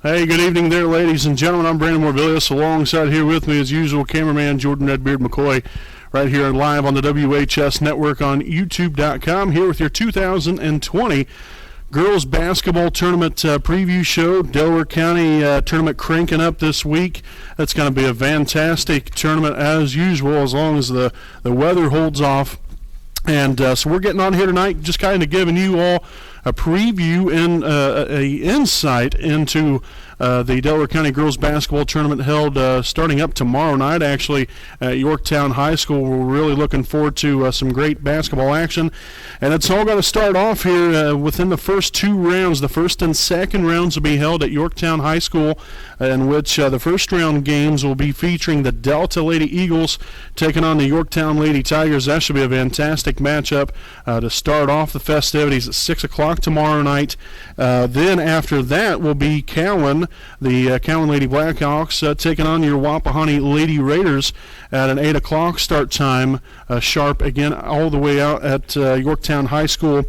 Hey, good evening there, ladies and gentlemen. I'm Brandon Morbilius. Alongside here with me, as usual, cameraman Jordan Redbeard McCoy, right here live on the WHS Network on YouTube.com, here with your 2020 Girls Basketball Tournament preview show. Delaware County tournament cranking up this week. That's going to be a fantastic tournament as usual, as long as the weather holds off. And so we're getting on here tonight, just kind of giving you all a preview and a insight into the Delaware County Girls Basketball Tournament held starting up tomorrow night, actually, at Yorktown High School. We're really looking forward to some great basketball action. And it's all going to start off here within the first two rounds. The first and second rounds will be held at Yorktown High School, in which the first round games will be featuring the Delta Lady Eagles taking on the Yorktown Lady Tigers. That should be a fantastic matchup to start off the festivities at 6 o'clock tomorrow night. Then after that will be Cowan, the Cowan Lady Blackhawks, taking on your Wapahani Lady Raiders at an 8 o'clock start time, sharp again, all the way out at Yorktown High School.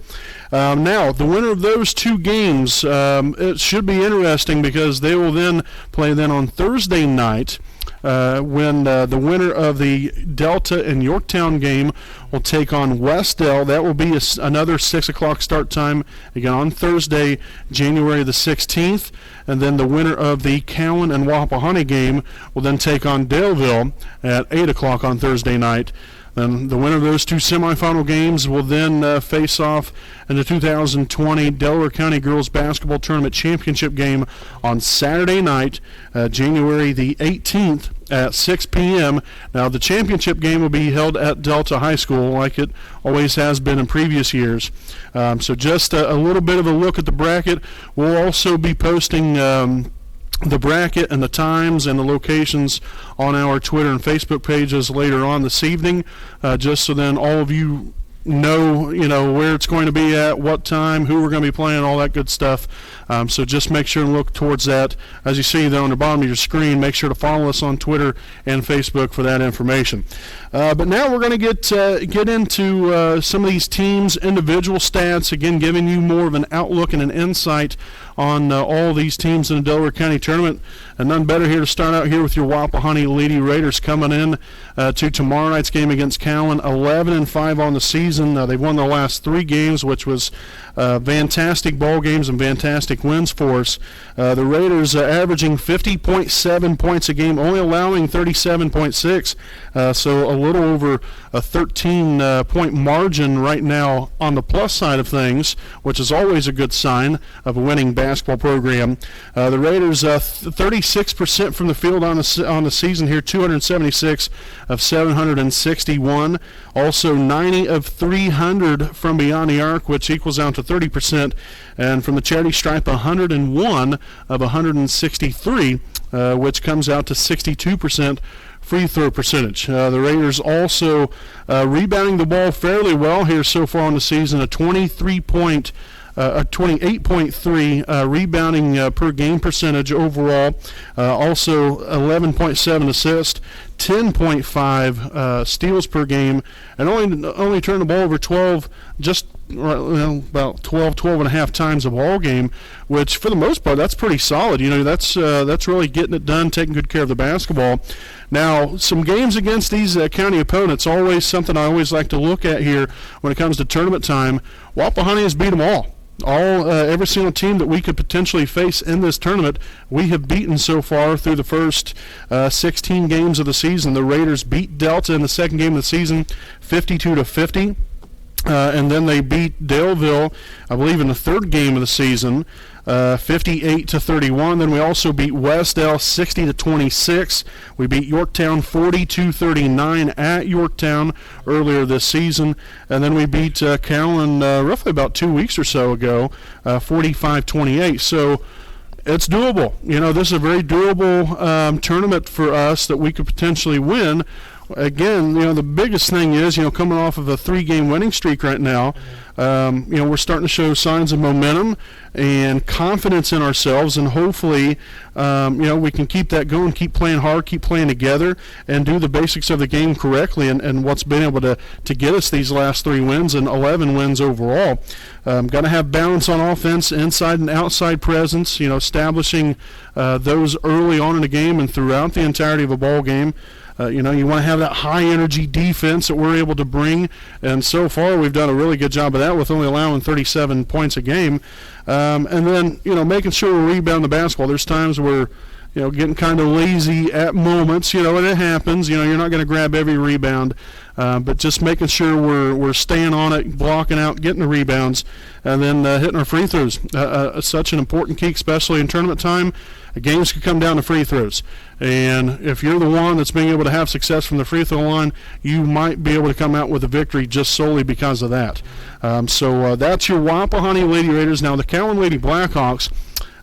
Now, the winner of those two games, it should be interesting because they will then play then on Thursday night, when the winner of the Delta and Yorktown game will take on Westdale. That will be another 6 o'clock start time, again on Thursday, January the 16th. And then the winner of the Cowan and Wapahani game will then take on Daleville at 8 o'clock on Thursday night. Then the winner of those two semifinal games will then face off in the 2020 Delaware County Girls Basketball Tournament Championship game on Saturday night, January the 18th at 6 p.m. Now, the championship game will be held at Delta High School like it always has been in previous years. So just a little bit of a look at the bracket. We'll also be posting the bracket and the times and the locations on our Twitter and Facebook pages later on this evening, just so then all of you know where it's going to be at, what time, who we're going to be playing, all that good stuff. So just make sure and look towards that. As you see there on the bottom of your screen, make sure to follow us on Twitter and Facebook for that information. But now we're going to get into some of these teams' individual stats, again giving you more of an outlook and an insight on all these teams in the Delaware County Tournament. And none better here to start out here with your Wapahani Lady Raiders coming in to tomorrow night's game against Cowan, 11-5 on the season. They've won their last three games, which was fantastic ball games and fantastic wins for us. The Raiders averaging 50.7 points a game, only allowing 37.6, so a little over a 13-point margin right now on the plus side of things, which is always a good sign of a winning basketball program. The Raiders 36% from the field on the season here, 276 of 761. Also 90 of 300 from beyond the arc, which equals out to 30%. And from the charity stripe, 101 of 163, which comes out to 62% free throw percentage. The Raiders also rebounding the ball fairly well here so far in the season, a 28.3 rebounding per game percentage overall. Also 11.7 assists, 10.5 steals per game, and only turned the ball over 12, about 12 and a half times a ball game, which for the most part that's pretty solid. That's really getting it done, taking good care of the basketball. Now, some games against these county opponents, always something I always like to look at here when it comes to tournament time. Wapahani has beat them all. Every single team that we could potentially face in this tournament, we have beaten so far through the first 16 games of the season. The Raiders beat Delta in the second game of the season, 52-50. And then they beat Daleville, I believe, in the third game of the season, 58-31. Then we also beat Westdale 60-26. We beat Yorktown 42-39 at Yorktown earlier this season, and then we beat Cowan roughly about 2 weeks or so ago, 45-28. So it's doable. This is a very doable tournament for us that we could potentially win. again, the biggest thing is, coming off of a 3-game winning streak right now, we're starting to show signs of momentum and confidence in ourselves, and hopefully, we can keep that going, keep playing hard, keep playing together, and do the basics of the game correctly, and what's been able to get us these last 3 wins and 11 wins overall. Got to have balance on offense, inside and outside presence, establishing those early on in the game and throughout the entirety of a ball game. You want to have that high-energy defense that we're able to bring, and so far we've done a really good job of that with only allowing 37 points a game. And then, making sure we rebound the basketball. There's times where, getting kind of lazy at moments, and it happens. You're not going to grab every rebound, but just making sure we're staying on it, blocking out, getting the rebounds, and then hitting our free throws. Such an important key, especially in tournament time. Games could come down to free throws, and if you're the one that's being able to have success from the free throw line, you might be able to come out with a victory just solely because of that. So that's your Wapahani Lady Raiders. Now the Cowan Lady Blackhawks,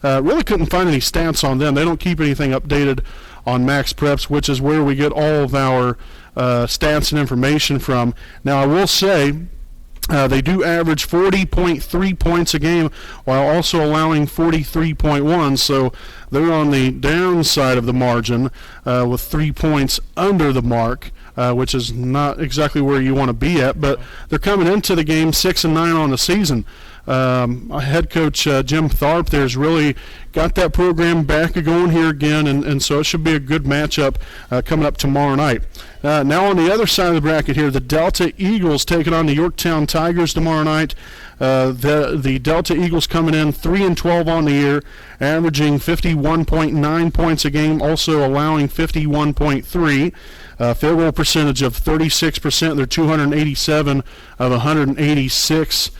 really couldn't find any stats on them. They don't keep anything updated on Max Preps, which is where we get all of our stats and information from. Now I will say, they do average 40.3 points a game while also allowing 43.1, so they're on the downside of the margin with 3 points under the mark, which is not exactly where you want to be at, but they're coming into the game 6-9 on the season. Head coach Jim Tharp there's really got that program back going here again, and so it should be a good matchup coming up tomorrow night. Now on the other side of the bracket here, the Delta Eagles taking on the Yorktown Tigers tomorrow night. The Delta Eagles coming in 3-12 on the year, averaging 51.9 points a game, also allowing 51.3. Field goal percentage of 36%. They're 287 of 186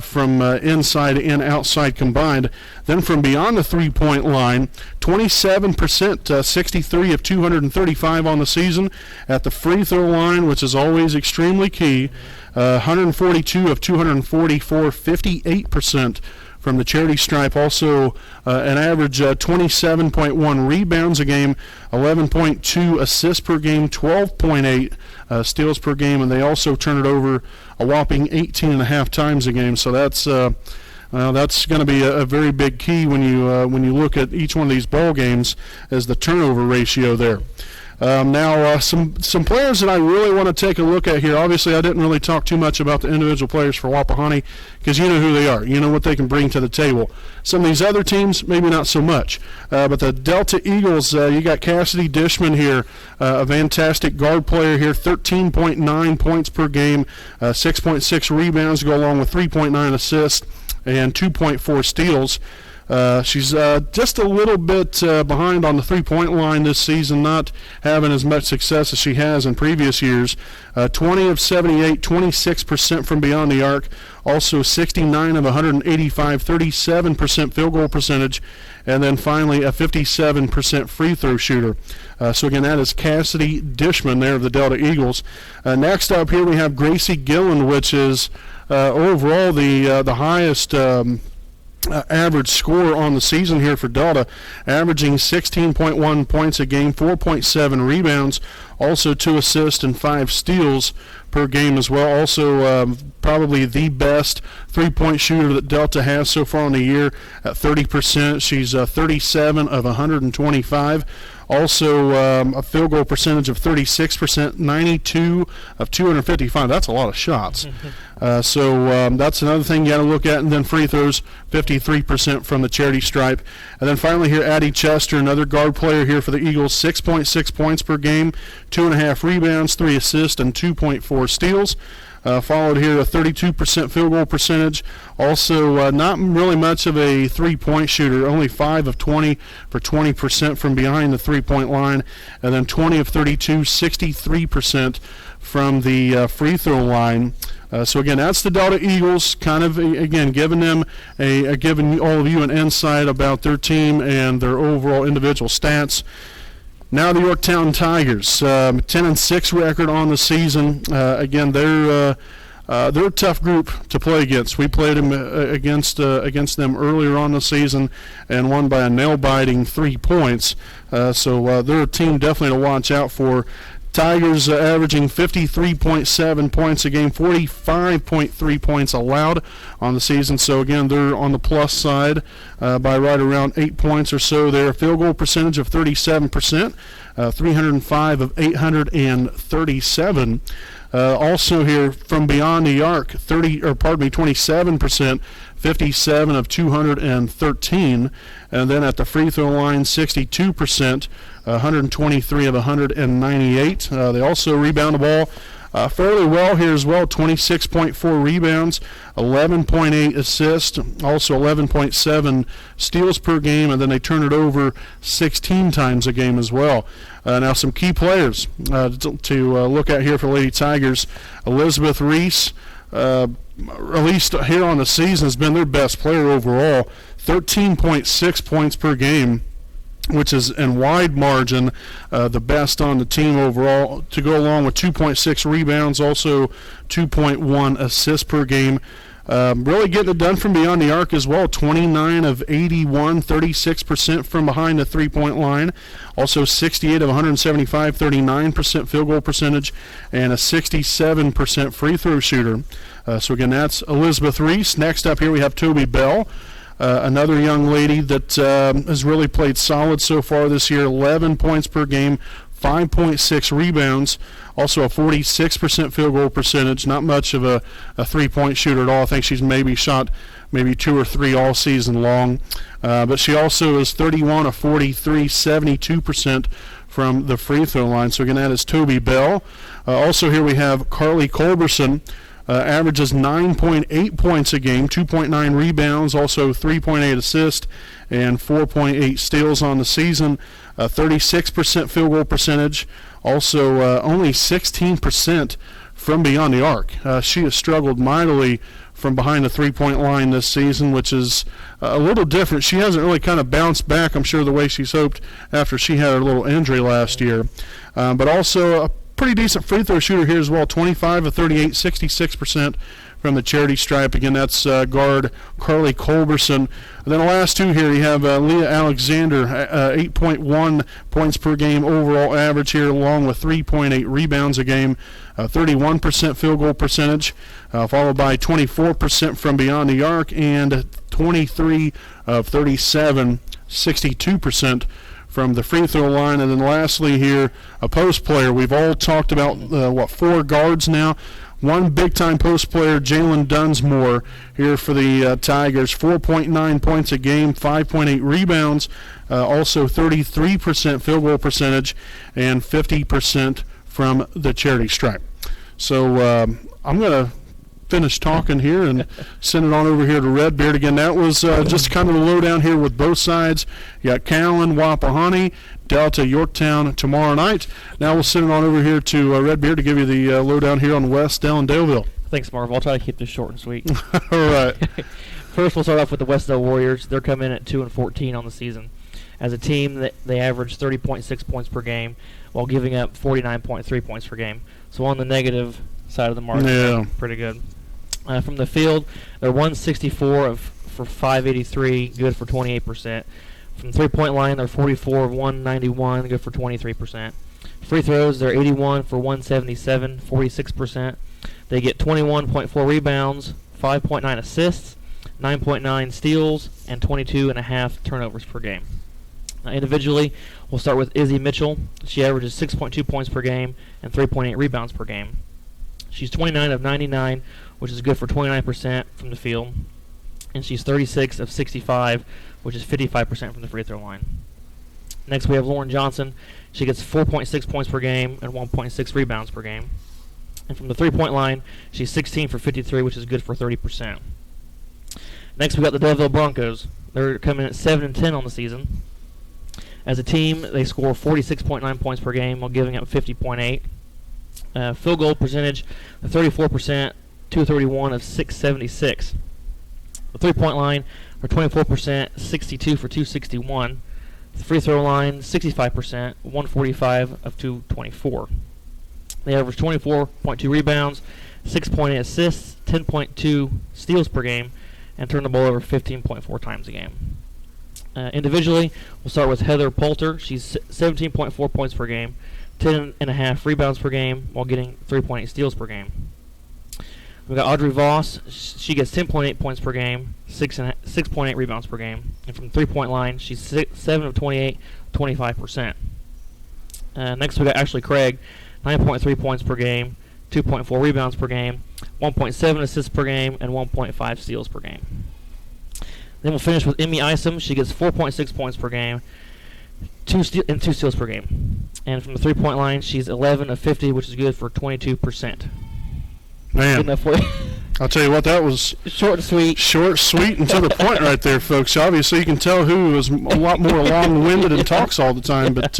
from inside and outside combined. Then from beyond the three-point line, 27%, 63 of 235 on the season. At the free throw line, which is always extremely key, 142 of 244, 58% from the charity stripe. Also an average 27.1 rebounds a game, 11.2 assists per game, 12.8 steals per game, and they also turn it over a whopping 18.5 times a game. So that's going to be a very big key when you look at each one of these ball games as the turnover ratio there. Now, some players that I really want to take a look at here. Obviously, I didn't really talk too much about the individual players for Wapahani because you know who they are. You know what they can bring to the table. Some of these other teams, maybe not so much. But the Delta Eagles, you got Cassidy Dishman here, a fantastic guard player here, 13.9 points per game, 6.6 rebounds go along with 3.9 assists and 2.4 steals. She's just a little bit behind on the three-point line this season, not having as much success as she has in previous years. 20 of 78, 26% from beyond the arc, also 69 of 185, 37% field goal percentage, and then finally a 57% free throw shooter. So again, that is Cassidy Dishman there of the Delta Eagles. Next up here we have Gracie Gilland, which is overall the highest average score on the season here for Delta, averaging 16.1 points a game, 4.7 rebounds, also 2 assists and 5 steals per game as well. Also probably the best three-point shooter that Delta has so far in the year at 30%. She's 37 of 125. Also a field goal percentage of 36%, 92 of 255. That's a lot of shots. So that's another thing you got to look at. And then free throws, 53% from the charity stripe. And then finally here, Addie Chester, another guard player here for the Eagles, 6.6 points per game, 2.5 rebounds, 3 assists, and 2.4 steals. Followed here a 32% field goal percentage. Also not really much of a three-point shooter, only 5 of 20 for 20% from behind the three-point line, and then 20 of 32, 63% from the free throw line. So again, that's the Delta Eagles, kind of again giving all of you an insight about their team and their overall individual stats. Now the Yorktown Tigers, 10-6 record on the season. Again, they're a tough group to play against. We played them against them earlier on the season and won by a nail-biting 3 points. So they're a team definitely to watch out for. Tigers averaging 53.7 points a game, 45.3 points allowed on the season. So, again, they're on the plus side by right around 8 points or so there. Field goal percentage of 37%, 305 of 837. Also here from beyond the arc, 27%, 57 of 213. And then at the free throw line, 62%, 123 of 198. They also rebound the ball fairly well here as well, 26.4 rebounds, 11.8 assists, also 11.7 steals per game, and then they turn it over 16 times a game as well. Now some key players to look at here for Lady Tigers. Elizabeth Reese, at least here on the season, has been their best player overall, 13.6 points per game, which is in wide margin the best on the team overall, to go along with 2.6 rebounds, also 2.1 assists per game. Really getting it done from beyond the arc as well, 29 of 81, 36% from behind the three-point line, also 68 of 175, 39% field goal percentage, and a 67% free throw shooter. So again, that's Elizabeth Reese. Next up here we have Toby Bell. Another young lady that has really played solid so far this year, 11 points per game, 5.6 rebounds, also a 46% field goal percentage, not much of a three-point shooter at all. I think she's shot 2 or 3 all season long. But she also is 31 of 43, 72% from the free throw line. So again, that is Toby Bell. Also here we have Carly Culberson. Averages 9.8 points a game, 2.9 rebounds, also 3.8 assists, and 4.8 steals on the season. 36% field goal percentage, also only 16% from beyond the arc. She has struggled mightily from behind the three-point line this season, which is a little different. She hasn't really kind of bounced back, I'm sure, the way she's hoped after she had her little injury last year. But also a pretty decent free throw shooter here as well, 25 of 38, 66% from the charity stripe. Again, that's guard Carly Culberson. And then the last two here, you have Leah Alexander, 8.1 points per game overall average here, along with 3.8 rebounds a game, 31% field goal percentage, followed by 24% from beyond the arc, and 23 of 37, 62% from the free throw line. And then lastly here, a post player. We've all talked about, 4 guards now. One big-time post player, Jalen Dunsmore, here for the Tigers. 4.9 points a game, 5.8 rebounds, also 33% field goal percentage, and 50% from the charity stripe. So I'm going to finish talking here and send it on over here to Redbeard. Again, that was just kind of the lowdown here with both sides. You got Callan, Wapahani, Delta, Yorktown tomorrow night. Now we'll send it on over here to Redbeard to give you the lowdown here on West Dell and Daleville. Thanks, Marv. I'll try to keep this short and sweet. All right. First, we'll start off with the West Dell Warriors. They're coming in at 2-14 on the season. As a team, they average 30.6 points per game while giving up 49.3 points per game. So on the negative side of the margin, pretty good. From the field, they're 164 for 583, good for 28%. From the three-point line, they're 44 of 191, good for 23%. Free throws, they're 81 for 177, 46%. They get 21.4 rebounds, 5.9 assists, 9.9 steals, and 22.5 turnovers per game. Individually, we'll start with Izzy Mitchell. She averages 6.2 points per game and 3.8 rebounds per game. She's 29 of 99, which is good for 29% from the field. And she's 36 of 65, which is 55% from the free throw line. Next, we have Lauren Johnson. She gets 4.6 points per game and 1.6 rebounds per game. And from the three-point line, she's 16 for 53, which is good for 30%. Next, we got the Delaware Broncos. They're coming at 7-10 on the season. As a team, they score 46.9 points per game while giving up 50.8. Field goal percentage, 34%, 231 of 676. The three-point line are 24%, 62 for 261. The free throw line, 65%, 145 of 224. They average 24.2 rebounds, 6.8 assists, 10.2 steals per game, and turn the ball over 15.4 times a game. Individually, we'll start with Heather Poulter. She's 17.4 points per game, 10.5 rebounds per game while getting 3.8 steals per game. We've got Audrey Voss. She gets 10.8 points per game, 6.8 rebounds per game. And from the 3-point line, she's 7 of 28, 25%. Next, we got Ashley Craig, 9.3 points per game, 2.4 rebounds per game, 1.7 assists per game, and 1.5 steals per game. Then we'll finish with Emmy Isom. She gets 4.6 points per game, 2 steals per game. And from the 3-point line, she's 11 of 50, which is good for 22%. Man, good enough for you. I'll tell you what, that was short and sweet. Short, sweet, and to the point right there, folks. Obviously, you can tell who is a lot more long-winded and talks all the time. But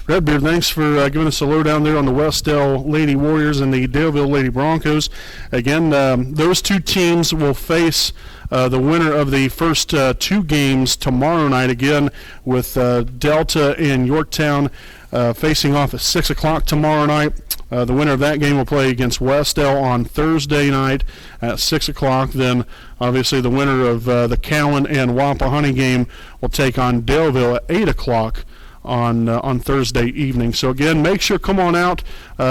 Redbeard, thanks for giving us a lowdown there on the Westdale Lady Warriors and the Daleville Lady Broncos. Again, those two teams will face the winner of the first 2 games tomorrow night, again, with Delta and Yorktown facing off at 6 o'clock tomorrow night. The winner of that game will play against Westdale on Thursday night at 6 o'clock. Then, obviously, the winner of the Cowan and Wampahoney game will take on Daleville at 8 o'clock on Thursday evening. So, again, make sure come on out,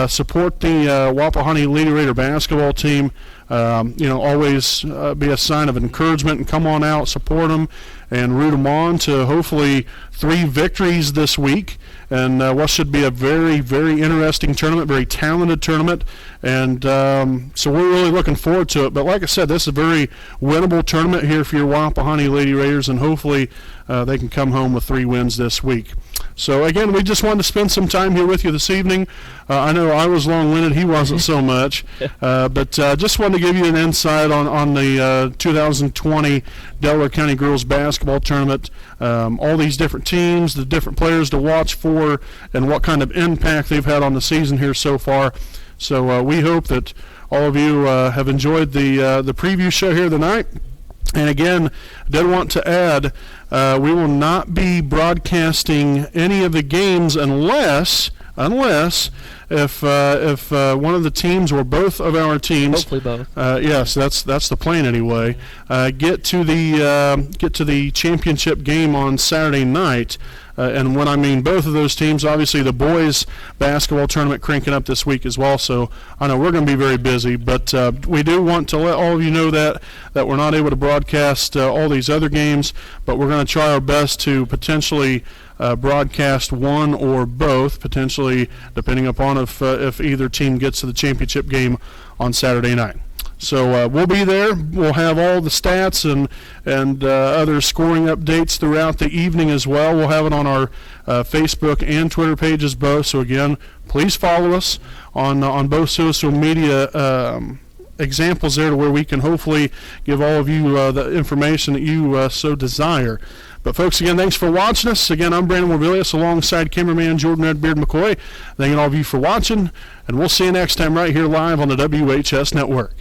support the Wampahoney Lady Raider basketball team. Always be a sign of encouragement, and come on out, support them, and root them on to hopefully 3 victories this week. And what should be a very, very interesting tournament, very talented tournament. And so we're really looking forward to it. But like I said, this is a very winnable tournament here for your Wampahoney Lady Raiders, and hopefully they can come home with 3 wins this week. So, again, we just wanted to spend some time here with you this evening. I know I was long-winded. He wasn't so much. But just wanted to give you an insight on the 2020 Delaware County Girls Basketball Tournament, all these different teams, the different players to watch for, and what kind of impact they've had on the season here so far. So we hope that all of you have enjoyed the preview show here tonight. And again, I did want to add, we will not be broadcasting any of the games unless if one of the teams or both of our teams, hopefully both, yes, that's the plan anyway, get to the championship game on Saturday night. And when I mean both of those teams, obviously the boys basketball tournament cranking up this week as well. So I know we're going to be very busy, but we do want to let all of you know that we're not able to broadcast all these other games, but we're going to try our best to potentially broadcast one or both, potentially depending upon if either team gets to the championship game on Saturday night. So we'll be there. We'll have all the stats and other scoring updates throughout the evening as well. We'll have it on our Facebook and Twitter pages both. So again, please follow us on both social media examples there, to where we can hopefully give all of you the information that you so desire. But folks, again, thanks for watching us. Again, I'm Brandon Morbilius alongside cameraman Jordan Redbeard McCoy. Thanking all of you for watching, and we'll see you next time right here live on the WHS Network.